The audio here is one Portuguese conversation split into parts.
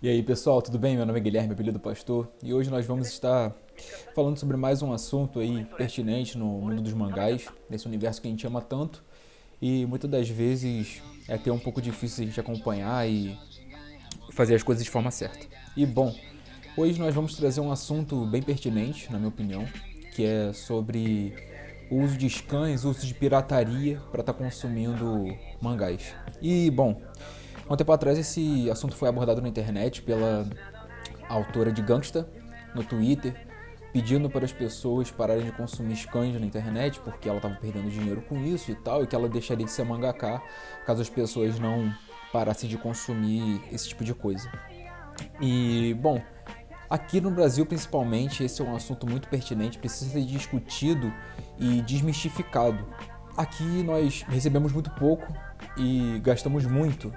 E aí pessoal, tudo bem? Meu nome é Guilherme, apelido Pastor, e hoje nós vamos estar falando sobre mais um assunto aí pertinente no mundo dos mangás, nesse universo que a gente ama tanto e muitas das vezes é até um pouco difícil a gente acompanhar e fazer as coisas de forma certa. E bom, hoje nós vamos trazer um assunto bem pertinente, na minha opinião, que é sobre o uso de scans, o uso de pirataria para estar consumindo mangás. E bom, há um tempo atrás esse assunto foi abordado na internet pela autora de Gangsta no Twitter, pedindo para as pessoas pararem de consumir scans na internet porque ela estava perdendo dinheiro com isso e tal, e que ela deixaria de ser mangaka caso as pessoas não parassem de consumir esse tipo de coisa. E bom, aqui no Brasil principalmente esse é um assunto muito pertinente, precisa ser discutido e desmistificado. Aqui nós recebemos muito pouco e gastamos muito,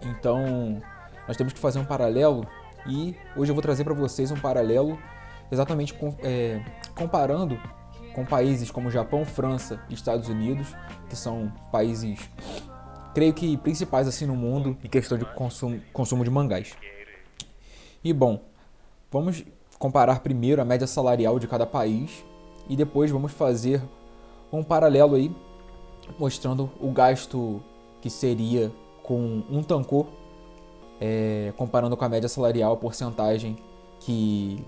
então nós temos que fazer um paralelo e hoje eu vou trazer para vocês um paralelo exatamente comparando com países como Japão, França e Estados Unidos, que são países, creio que principais assim no mundo em questão de consumo de mangás. E bom, vamos comparar primeiro a média salarial de cada país e depois vamos fazer um paralelo aí mostrando o gasto que seria com um tankô, comparando com a média salarial, a porcentagem que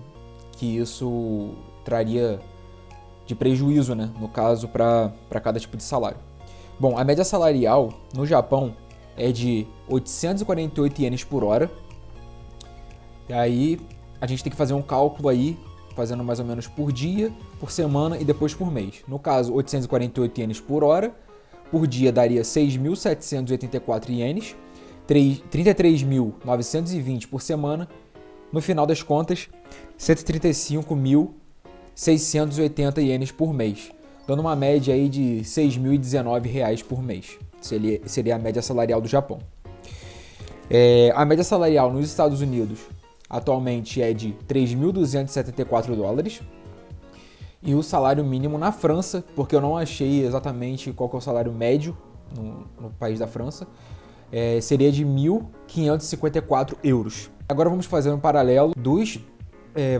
isso traria de prejuízo, né, no caso, para cada tipo de salário. Bom, a média salarial no Japão é de 848 ienes por hora. E aí a gente tem que fazer um cálculo aí, fazendo mais ou menos por dia, por semana e depois por mês. No caso, 848 ienes por hora, por dia daria 6.784 ienes, 33.920 por semana. No final das contas, 135.680 ienes por mês, dando uma média aí de R$ 6.019 por mês. Seria a média salarial do Japão. A média salarial nos Estados Unidos atualmente é de 3.274 dólares. E o salário mínimo na França, porque eu não achei exatamente qual que é o salário médio no país da França, seria de 1.554 euros. Agora vamos fazer um paralelo dos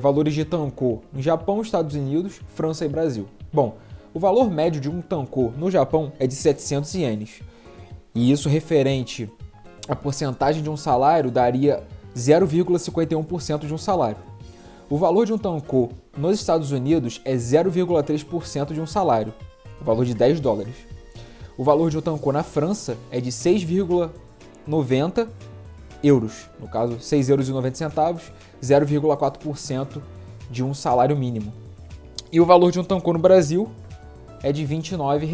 valores de tankô no Japão, Estados Unidos, França e Brasil. Bom, o valor médio de um tankô no Japão é de 700 ienes. E isso referente à porcentagem de um salário daria 0,51% de um salário. O valor de um tankô nos Estados Unidos é 0,3% de um salário, o valor de 10 dólares. O valor de um tankô na França é de 6,90 euros, no caso 6,90 euros, 0,4% de um salário mínimo. E o valor de um tankô no Brasil é de R$ 29,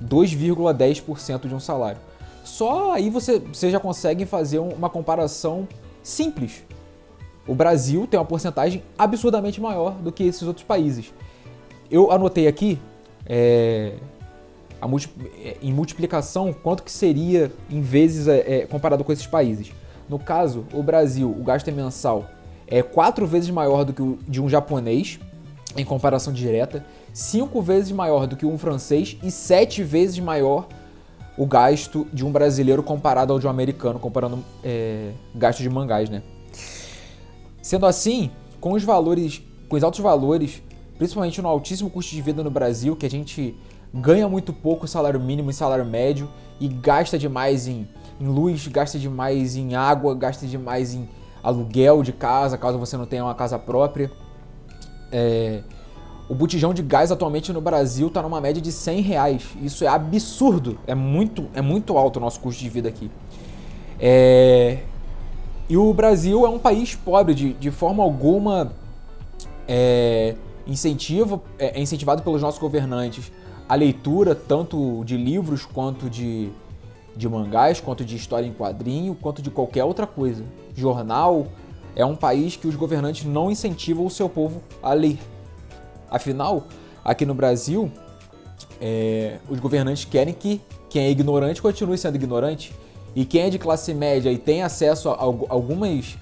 2,10% de um salário. Só aí você já consegue fazer uma comparação simples. O Brasil tem uma porcentagem absurdamente maior do que esses outros países. Eu anotei aqui, em multiplicação, quanto que seria em vezes comparado com esses países. No caso, o Brasil, o gasto mensal é 4 vezes maior do que o de um japonês, em comparação direta, 5 vezes maior do que um francês e 7 vezes maior o gasto de um brasileiro comparado ao de um americano, comparando gasto de mangás, né? Sendo assim, com os altos valores, principalmente no altíssimo custo de vida no Brasil, que a gente ganha muito pouco salário mínimo e salário médio e gasta demais em luz, gasta demais em água, gasta demais em aluguel de casa, caso você não tenha uma casa própria. O botijão de gás atualmente no Brasil está numa média de R$ 100. Isso é absurdo, é muito alto o nosso custo de vida aqui. E o Brasil é um país pobre, de forma alguma é incentivado pelos nossos governantes a leitura tanto de livros quanto de mangás, quanto de história em quadrinho, quanto de qualquer outra coisa. Jornal. É um país que os governantes não incentivam o seu povo a ler. Afinal, aqui no Brasil, os governantes querem que quem é ignorante continue sendo ignorante. E quem é de classe média e tem acesso a algumas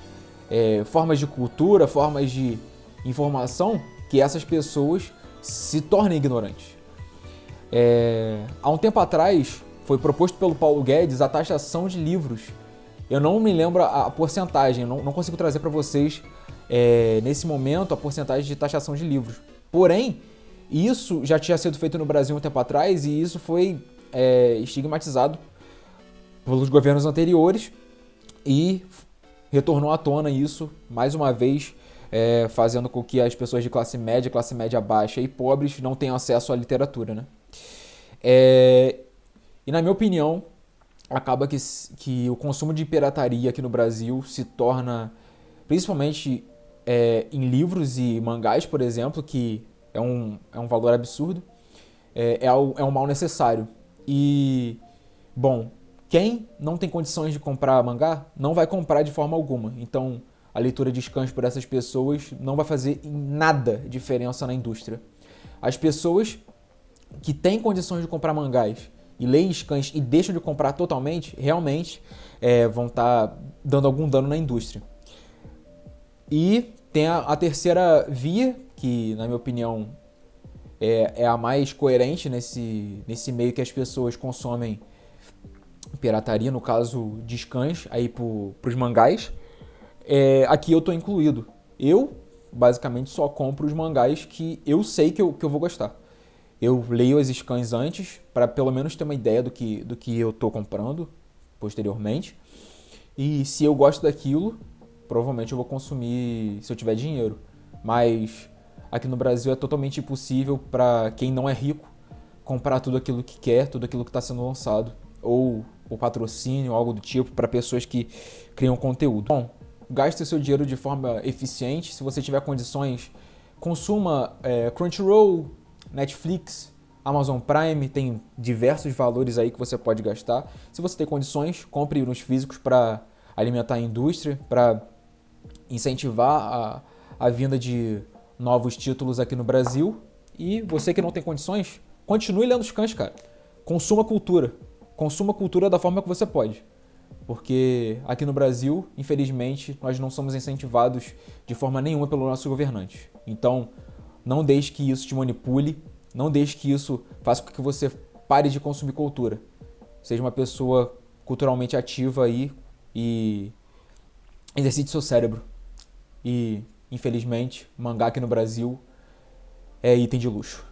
formas de cultura, formas de informação, que essas pessoas se tornem ignorantes. Há um tempo atrás, foi proposto pelo Paulo Guedes a taxação de livros Eu não me lembro a porcentagem, não consigo trazer para vocês nesse momento a porcentagem de taxação de livros. Porém, isso já tinha sido feito no Brasil um tempo atrás e isso foi estigmatizado pelos governos anteriores e retornou à tona isso mais uma vez, fazendo com que as pessoas de classe média baixa e pobres não tenham acesso à literatura, né? E na minha opinião, acaba que o consumo de pirataria aqui no Brasil se torna, principalmente em livros e mangás, por exemplo, que é um valor absurdo, é um mal necessário. E, bom, quem não tem condições de comprar mangá não vai comprar de forma alguma. Então, a leitura de scans por essas pessoas não vai fazer em nada diferença na indústria. As pessoas que têm condições de comprar mangás e leem scans e deixam de comprar totalmente, realmente vão estar dando algum dano na indústria. E tem a terceira via, que na minha opinião é a mais coerente nesse meio que as pessoas consomem pirataria, no caso de scans, aí pros mangás. Aqui eu tô incluído. Eu, basicamente, só compro os mangás que eu sei que eu vou gostar. Eu leio as scans antes, para pelo menos ter uma ideia do que eu tô comprando posteriormente. E se eu gosto daquilo, provavelmente eu vou consumir se eu tiver dinheiro. Mas aqui no Brasil é totalmente impossível para quem não é rico comprar tudo aquilo que quer, tudo aquilo que está sendo lançado. Ou o patrocínio, algo do tipo, para pessoas que criam conteúdo. Bom, gaste o seu dinheiro de forma eficiente. Se você tiver condições, consuma Crunchyroll, Netflix, Amazon Prime, tem diversos valores aí que você pode gastar. Se você tem condições, compre nos físicos para alimentar a indústria, para incentivar a vinda de novos títulos aqui no Brasil. E você que não tem condições, continue lendo os cães, cara. Consuma cultura. Consuma cultura da forma que você pode. Porque aqui no Brasil, infelizmente, nós não somos incentivados de forma nenhuma pelo nosso governante. Então, não deixe que isso te manipule, não deixe que isso faça com que você pare de consumir cultura. Seja uma pessoa culturalmente ativa aí e exercite seu cérebro. E, infelizmente, mangá aqui no Brasil é item de luxo.